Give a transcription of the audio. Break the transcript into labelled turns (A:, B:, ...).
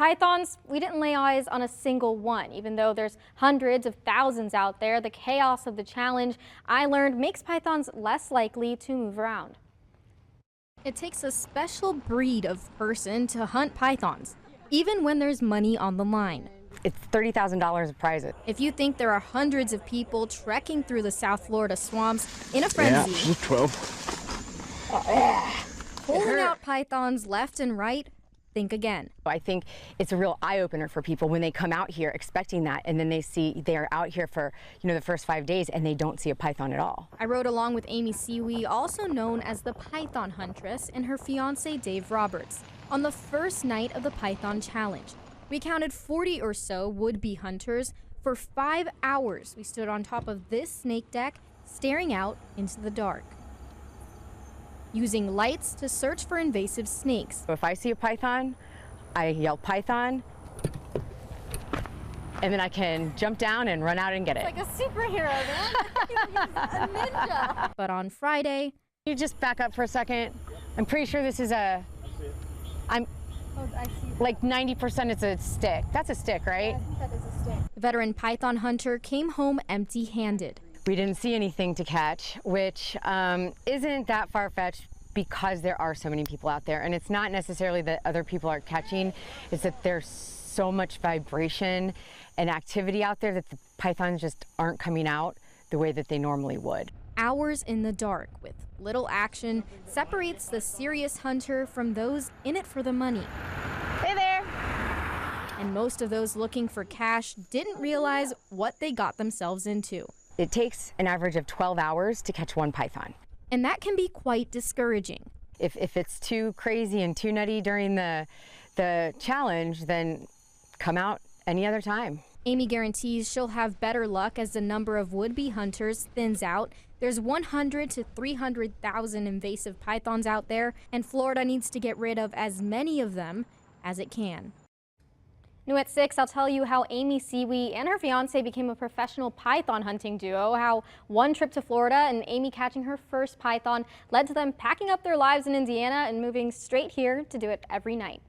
A: Pythons, we didn't lay eyes on a single one. Even though there's hundreds of thousands out there, the chaos of the challenge, I learned, makes pythons less likely to move around. It takes a special breed of person to hunt pythons, even when there's money on the line.
B: It's $30,000 of prizes.
A: If you think there are hundreds of people trekking through the South Florida swamps in a frenzy,
C: she's 12.
A: pulling out pythons left and right, think again.
B: I think it's a real eye-opener for people when they come out here expecting that, and then they see they're out here for, the first 5 days and they don't see a python at all.
A: I rode along with Amy Siwi, also known as the Python Huntress, and her fiance Dave Roberts, on the first night of the Python Challenge. We counted 40 or so would-be hunters. For 5 hours, we stood on top of this snake deck, staring out into the dark, using lights to search for invasive snakes.
B: So if I see a python, I yell python, and then I can jump down and run out and get it.
A: Like a superhero, man. A ninja. But on Friday,
B: you just back up for a second. I'm pretty sure this is
A: I see.
B: like 90% it's a stick. That's a stick, right?
A: Yeah, I think that is a stick. The veteran python hunter came home empty-handed.
B: We didn't see anything to catch, which isn't that far-fetched because there are so many people out there. And it's not necessarily that other people are catching, it's that there's so much vibration and activity out there that the pythons just aren't coming out the way that they normally would.
A: Hours in the dark with little action separates the serious hunter from those in it for the money.
B: Hey there!
A: And most of those looking for cash didn't realize what they got themselves into.
B: It takes an average of 12 hours to catch one python.
A: And that can be quite discouraging.
B: If it's too crazy and too nutty during the challenge, then come out any other time.
A: Amy guarantees she'll have better luck as the number of would-be hunters thins out. There's 100 to 300,000 invasive pythons out there, and Florida needs to get rid of as many of them as it can. New at 6, I'll tell you how Amy Siwi and her fiance became a professional python hunting duo, how one trip to Florida and Amy catching her first python led to them packing up their lives in Indiana and moving straight here to do it every night.